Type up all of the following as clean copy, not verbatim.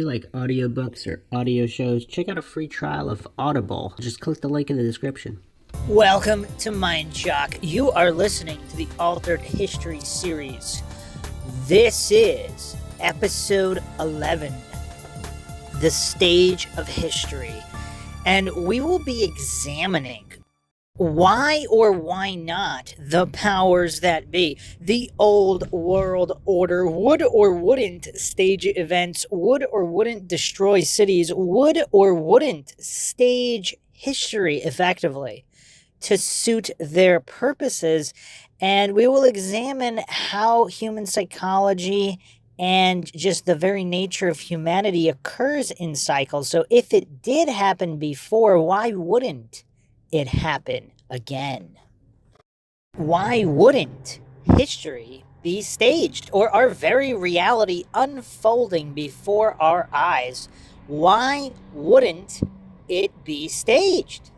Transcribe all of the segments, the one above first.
you like audiobooks or audio shows, check out a free trial of Audible. Just click the link in the description. Welcome to MINDSHOCK. You are listening to the Altered History series. This is episode 11, The Stage of History. And we will be examining why or why not the powers that be, the old world order, would or wouldn't stage events, would or wouldn't destroy cities, would or wouldn't stage history effectively to suit their purposes. And we will examine how human psychology and just the very nature of humanity occurs in cycles. So if it did happen before, why wouldn't it happen again? Why wouldn't history be staged, or our very reality unfolding before our eyes? Why wouldn't it be staged?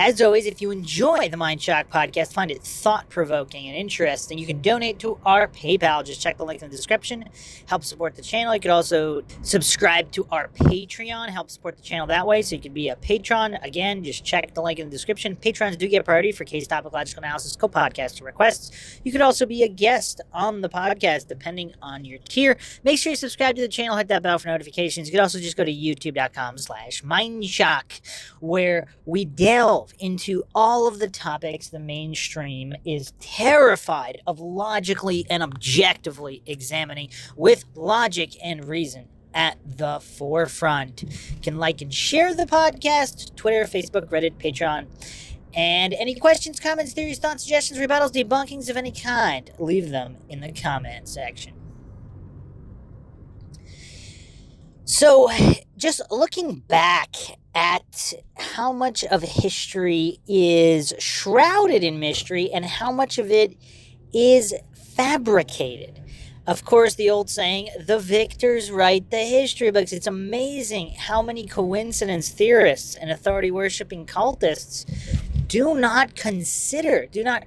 As always, if you enjoy the MINDSHOCK podcast, find it thought-provoking and interesting, you can donate to our PayPal. Just check the link in the description. Help support the channel. You could also subscribe to our Patreon. Help support the channel that way, so you can be a patron. Again, just check the link in the description. Patrons do get priority for case topic logical analysis, co-podcast requests. You could also be a guest on the podcast, depending on your tier. Make sure you subscribe to the channel. Hit that bell for notifications. You could also just go to youtube.com/MINDSHOCK, where we delve into all of the topics the mainstream is terrified of logically and objectively examining, with logic and reason at the forefront. You can like and share the podcast, Twitter, Facebook, Reddit, Patreon. And any questions, comments, theories, thoughts, suggestions, rebuttals, debunkings of any kind, leave them in the comment section. So, just looking back at how much of history is shrouded in mystery and how much of it is fabricated. Of course, the old saying, the victors write the history books. It's amazing how many coincidence theorists and authority-worshipping cultists do not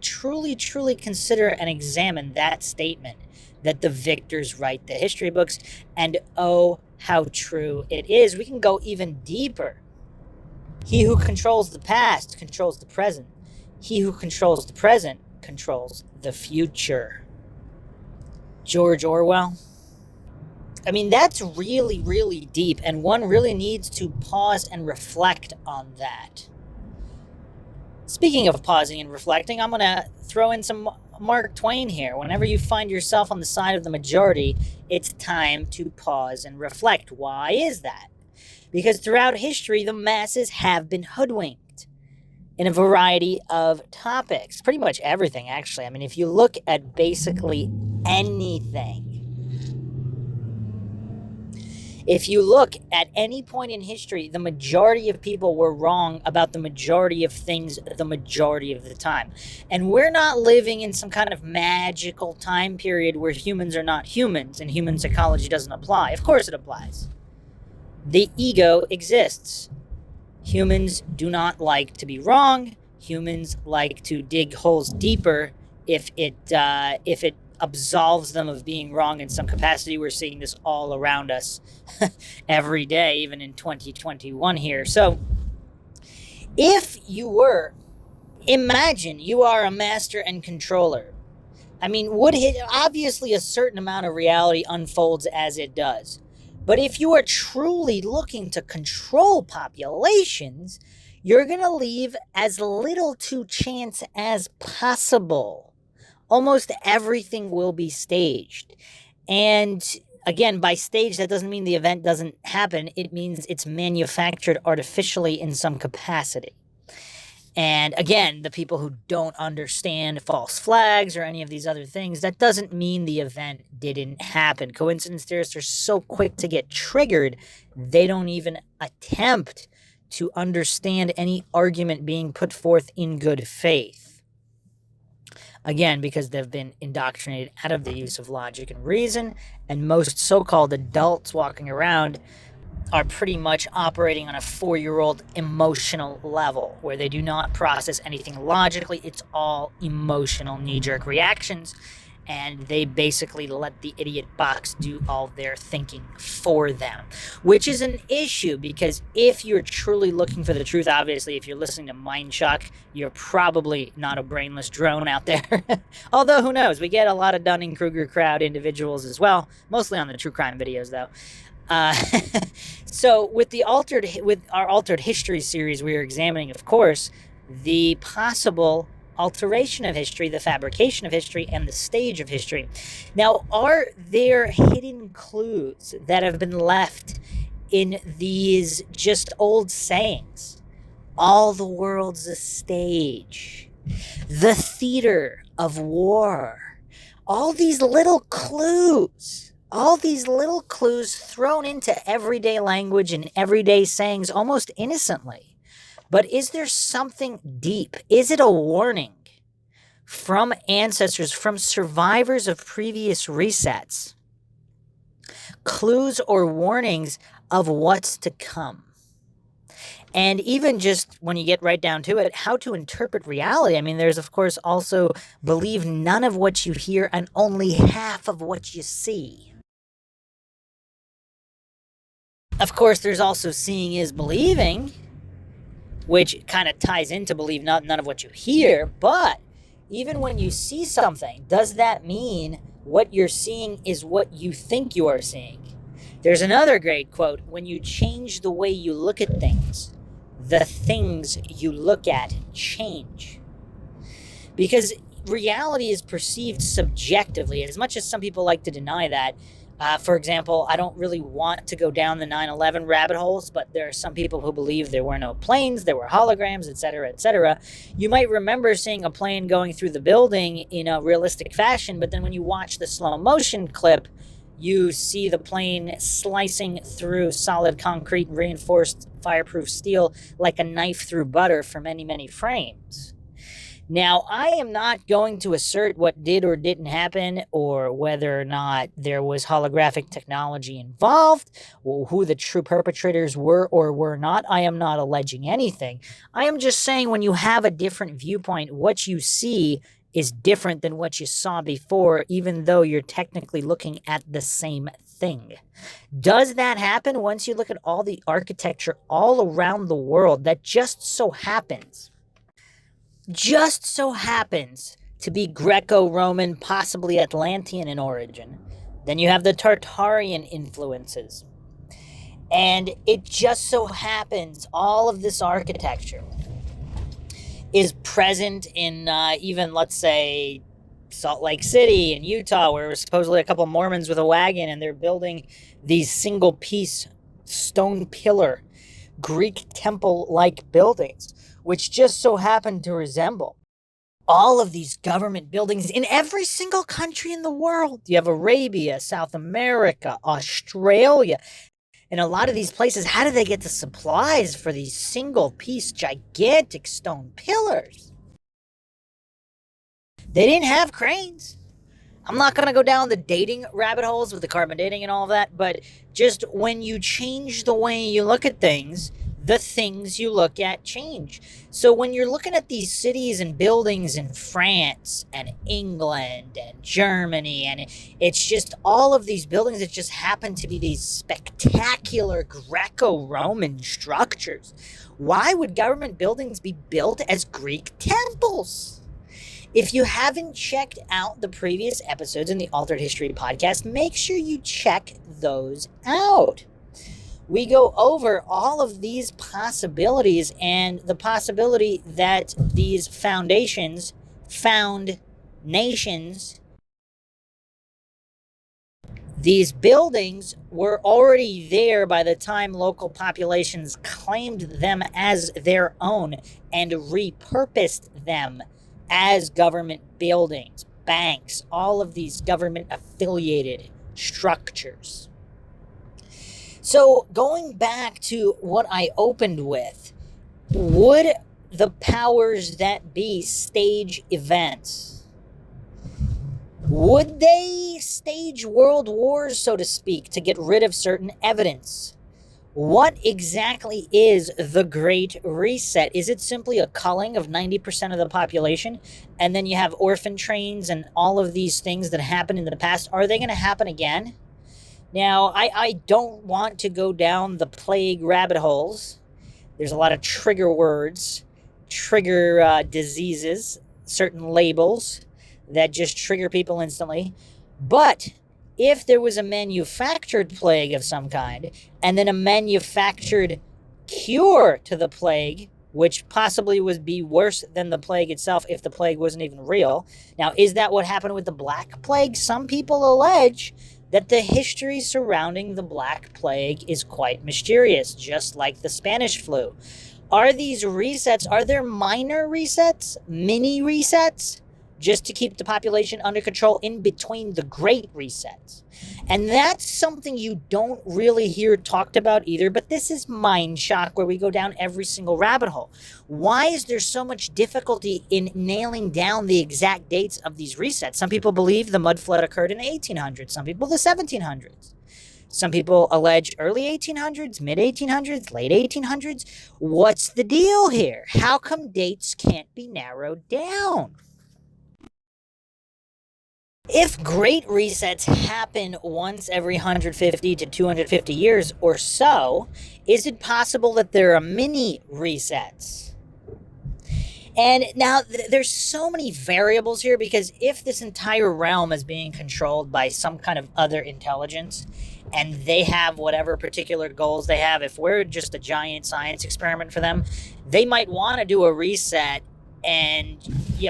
truly consider and examine that statement, that the victors write the history books. And oh, how true it is. We can go even deeper. He who controls the past controls the present. He who controls the present controls the future. George Orwell. I mean, that's really, really deep, and one really needs to pause and reflect on that. Speaking of pausing and reflecting, I'm going to throw in some Mark Twain here. Whenever you find yourself on the side of the majority, it's time to pause and reflect. Why is that? Because throughout history, the masses have been hoodwinked in a variety of topics. Pretty much everything, actually. I mean, if you look at basically anything, if you look at any point in history, the majority of people were wrong about the majority of things the majority of the time. And we're not living in some kind of magical time period where humans are not humans and human psychology doesn't apply. Of course it applies. The ego exists. Humans do not like to be wrong. Humans like to dig holes deeper if it absolves them of being wrong in some capacity. We're seeing this all around us every day, even in 2021 here. So imagine you are a master and controller. I mean, obviously a certain amount of reality unfolds as it does. But if you are truly looking to control populations, you're going to leave as little to chance as possible. Almost everything will be staged. And again, by staged, that doesn't mean the event doesn't happen. It means it's manufactured artificially in some capacity. And again, the people who don't understand false flags or any of these other things, that doesn't mean the event didn't happen. Coincidence theorists are so quick to get triggered, they don't even attempt to understand any argument being put forth in good faith. Again, because they've been indoctrinated out of the use of logic and reason, and most so-called adults walking around are pretty much operating on a 4-year-old emotional level where they do not process anything logically. It's all emotional knee-jerk reactions. and they basically let the idiot box do all their thinking for them, which is an issue because if you're truly looking for the truth, obviously, if you're listening to MINDSHOCK, you're probably not a brainless drone out there. Although, who knows? We get a lot of Dunning-Kruger crowd individuals as well, mostly on the true crime videos, though. So with our altered history series, we are examining, of course, the possible alteration of history, the fabrication of history, and the stage of history. Now, are there hidden clues that have been left in these just old sayings? All the world's a stage. The theater of war. All these little clues thrown into everyday language and everyday sayings almost innocently. But is there something deep? Is it a warning from ancestors, from survivors of previous resets? Clues or warnings of what's to come? And even just when you get right down to it, how to interpret reality. I mean, there's, of course, also believe none of what you hear and only half of what you see. Of course, there's also seeing is believing, which kind of ties into believe none of what you hear. But even when you see something, does that mean what you're seeing is what you think you are seeing? There's another great quote: when you change the way you look at things, the things you look at change. Because reality is perceived subjectively, as much as some people like to deny that. For example, I don't really want to go down the 9/11 rabbit holes, but there are some people who believe there were no planes, there were holograms, etc., etc. You might remember seeing a plane going through the building in a realistic fashion, but then when you watch the slow motion clip, you see the plane slicing through solid concrete and reinforced fireproof steel like a knife through butter for many, many frames. Now, I am not going to assert what did or didn't happen or whether or not there was holographic technology involved, or who the true perpetrators were or were not. I am not alleging anything. I am just saying when you have a different viewpoint, what you see is different than what you saw before, even though you're technically looking at the same thing. Does that happen once you look at all the architecture all around the world that just so happens to be Greco-Roman, possibly Atlantean in origin? Then you have the Tartarian influences. And it just so happens all of this architecture is present in even, let's say, Salt Lake City in Utah, where it was supposedly a couple Mormons with a wagon, and they're building these single-piece stone pillar Greek temple-like buildings, which just so happen to resemble all of these government buildings in every single country in the world. You have Arabia, South America, Australia. And a lot of these places, how do they get the supplies for these single-piece, gigantic stone pillars? They didn't have cranes. I'm not going to go down the dating rabbit holes with the carbon dating and all that, but just when you change the way you look at things, the things you look at change. So when you're looking at these cities and buildings in France and England and Germany, and it's just all of these buildings that just happen to be these spectacular Greco-Roman structures, why would government buildings be built as Greek temples? If you haven't checked out the previous episodes in the Altered History podcast, make sure you check those out. We go over all of these possibilities and the possibility that these foundations found nations. These buildings were already there by the time local populations claimed them as their own and repurposed them as government buildings, banks, all of these government-affiliated structures. So going back to what I opened with, would the powers that be stage events? Would they stage world wars, so to speak, to get rid of certain evidence? What exactly is the Great Reset? Is it simply a culling of 90% of the population? And then you have orphan trains and all of these things that happened in the past. Are they going to happen again? Now, I don't want to go down the plague rabbit holes. There's a lot of trigger words, trigger diseases, certain labels that just trigger people instantly. But if there was a manufactured plague of some kind, and then a manufactured cure to the plague, which possibly would be worse than the plague itself if the plague wasn't even real. Now, is that what happened with the Black Plague? Some people allege that the history surrounding the Black Plague is quite mysterious, just like the Spanish flu. Are these resets, are there minor resets, mini resets, just to keep the population under control in between the great resets? And that's something you don't really hear talked about either, but this is Mind Shock, where we go down every single rabbit hole. Why is there so much difficulty in nailing down the exact dates of these resets? Some people believe the mud flood occurred in the 1800s, some people the 1700s. Some people allege early 1800s, mid 1800s, late 1800s. What's the deal here? How come dates can't be narrowed down? If great resets happen once every 150 to 250 years or so, is it possible that there are mini resets? And now there's so many variables here, because if this entire realm is being controlled by some kind of other intelligence and they have whatever particular goals they have, if we're just a giant science experiment for them, they might want to do a reset and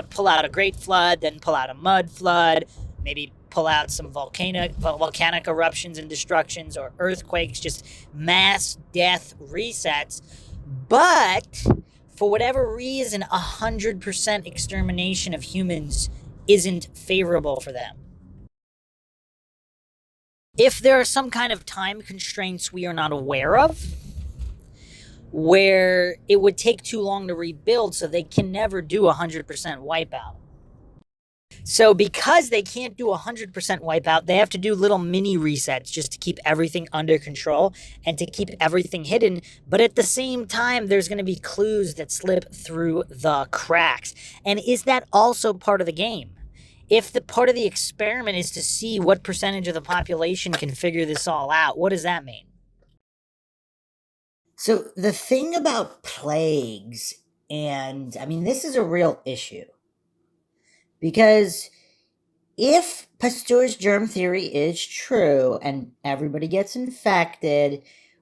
pull out a great flood, then pull out a mud flood, maybe pull out some volcanic eruptions and destructions or earthquakes, just mass death resets. But for whatever reason, 100% extermination of humans isn't favorable for them. If there are some kind of time constraints we are not aware of, where it would take too long to rebuild, so they can never do 100% wipeout. So because they can't do 100% wipeout, they have to do little mini resets just to keep everything under control and to keep everything hidden. But at the same time, there's going to be clues that slip through the cracks. And is that also part of the game? If the part of the experiment is to see what percentage of the population can figure this all out, what does that mean? So the thing about plagues, and I mean, this is a real issue, because if Pasteur's germ theory is true and everybody gets infected,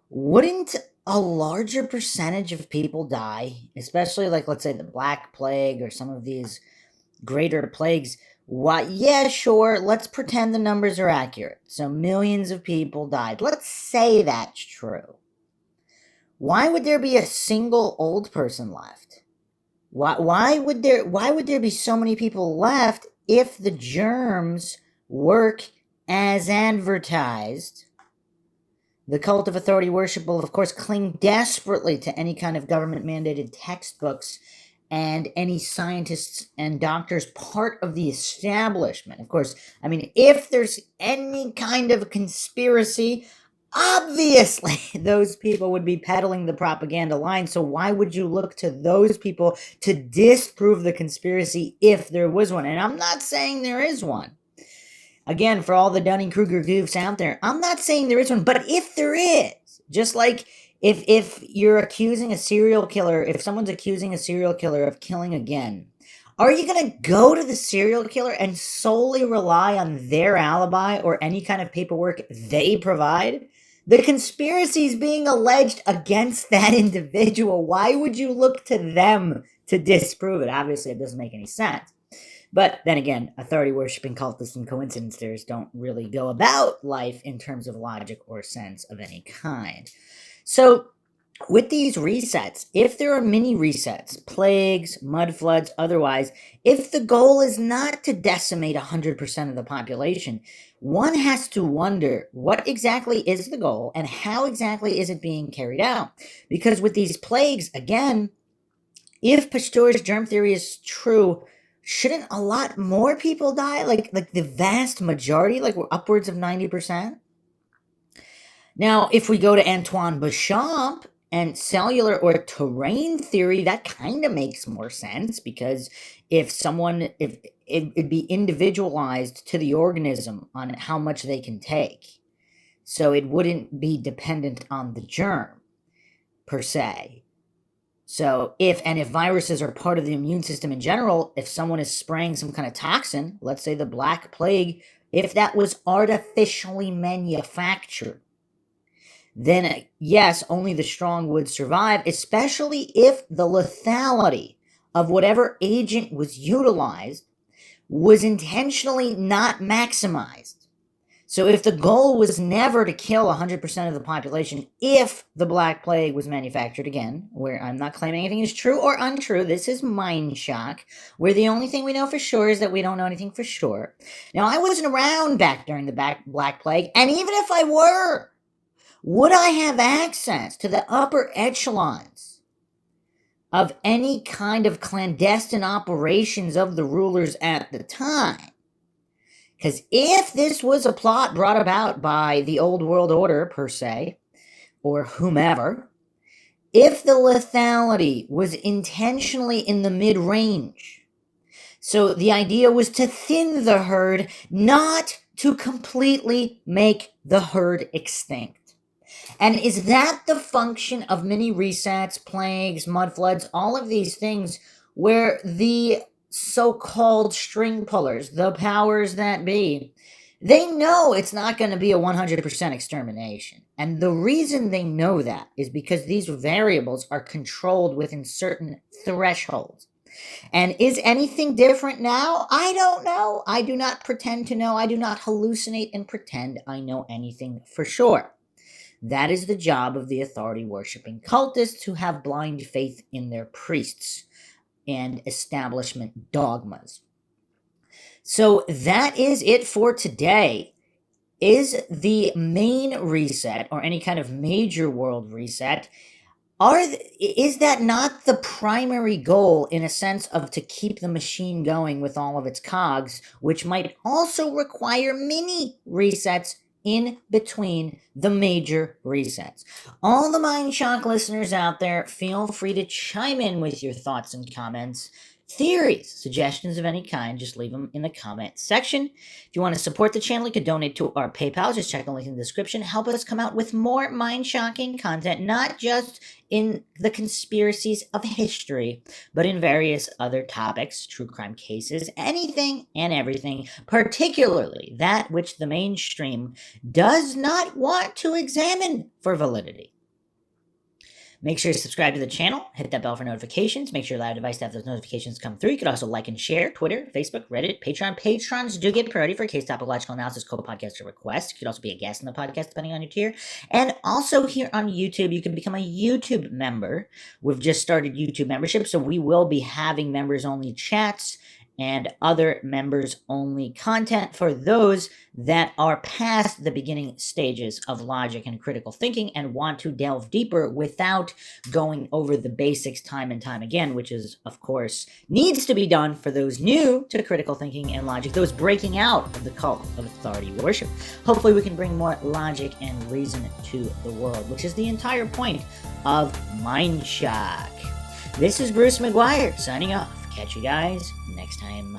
wouldn't a larger percentage of people die? Especially, like, let's say the Black Plague or some of these greater plagues. Why? Yeah, sure, let's pretend the numbers are accurate. So millions of people died. Let's say that's true. Why would there be a single old person left? Why would there be so many people left if the germs work as advertised? The cult of authority worship will, of course, cling desperately to any kind of government-mandated textbooks and any scientists and doctors part of the establishment. Of course, I mean, if there's any kind of conspiracy, obviously those people would be peddling the propaganda line. So why would you look to those people to disprove the conspiracy if there was one? And I'm not saying there is one. Again, for all the Dunning-Kruger goofs out there, I'm not saying there is one, but if there is, just like if you're accusing a serial killer, if someone's accusing a serial killer of killing again, are you going to go to the serial killer and solely rely on their alibi or any kind of paperwork they provide? The conspiracy is being alleged against that individual. Why would you look to them to disprove it? Obviously, it doesn't make any sense. But then again, authority-worshipping cultists and coincidence don't really go about life in terms of logic or sense of any kind. So with these resets, if there are mini resets, plagues, mud floods, otherwise, if the goal is not to decimate 100% of the population, one has to wonder what exactly is the goal and how exactly is it being carried out? Because with these plagues, again, if Pasteur's germ theory is true, shouldn't a lot more people die? Like the vast majority, like we're upwards of 90%? Now, if we go to Antoine Béchamp and cellular or terrain theory, that kind of makes more sense, because if it'd be individualized to the organism on how much they can take. So it wouldn't be dependent on the germ per se. So if viruses are part of the immune system in general, if someone is spraying some kind of toxin, let's say the Black Plague, if that was artificially manufactured, then yes, only the strong would survive, especially if the lethality of whatever agent was utilized was intentionally not maximized. So if the goal was never to kill 100% of the population, if the Black Plague was manufactured, again, where I'm not claiming anything is true or untrue, this is MINDSHOCK, where the only thing we know for sure is that we don't know anything for sure. Now, I wasn't around back during the Black Plague, and even if I were, would I have access to the upper echelons of any kind of clandestine operations of the rulers at the time? Because if this was a plot brought about by the old world order, per se, or whomever, if the lethality was intentionally in the mid-range, so the idea was to thin the herd, not to completely make the herd extinct. And is that the function of mini resets, plagues, mud floods, all of these things, where the so-called string pullers, the powers that be, they know it's not going to be a 100% extermination. And the reason they know that is because these variables are controlled within certain thresholds. And is anything different now? I don't know. I do not pretend to know. I do not hallucinate and pretend I know anything for sure. That is the job of the authority-worshipping cultists who have blind faith in their priests and establishment dogmas. So that is it for today. Is the main reset, or any kind of major world reset, is that not the primary goal, in a sense of to keep the machine going with all of its cogs, which might also require mini resets in between the major resets? All the MINDSHOCK listeners out there, feel free to chime in with your thoughts and comments, theories, suggestions of any kind. Just leave them in the comment section. If you want to support the channel, you can donate to our PayPal. Just check the link in the description. Help us come out with more mind-shocking content, not just in the conspiracies of history, but in various other topics, true crime cases, anything and everything, particularly that which the mainstream does not want to examine for validity. Make sure to subscribe to the channel, hit that bell for notifications, make sure you allow your device to have those notifications come through. You can also like and share Twitter, Facebook, Reddit, Patreon. Patrons do get priority for case topological analysis, co-podcaster requests. You could also be a guest in the podcast depending on your tier. And also here on YouTube, you can become a YouTube member. We've just started YouTube membership, so we will be having members-only chats and other members-only content for those that are past the beginning stages of logic and critical thinking and want to delve deeper without going over the basics time and time again, which is, of course, needs to be done for those new to critical thinking and logic, those breaking out of the cult of authority worship. Hopefully we can bring more logic and reason to the world, which is the entire point of MINDSHOCK. This is Bruce McGuire signing off. Catch you guys next time.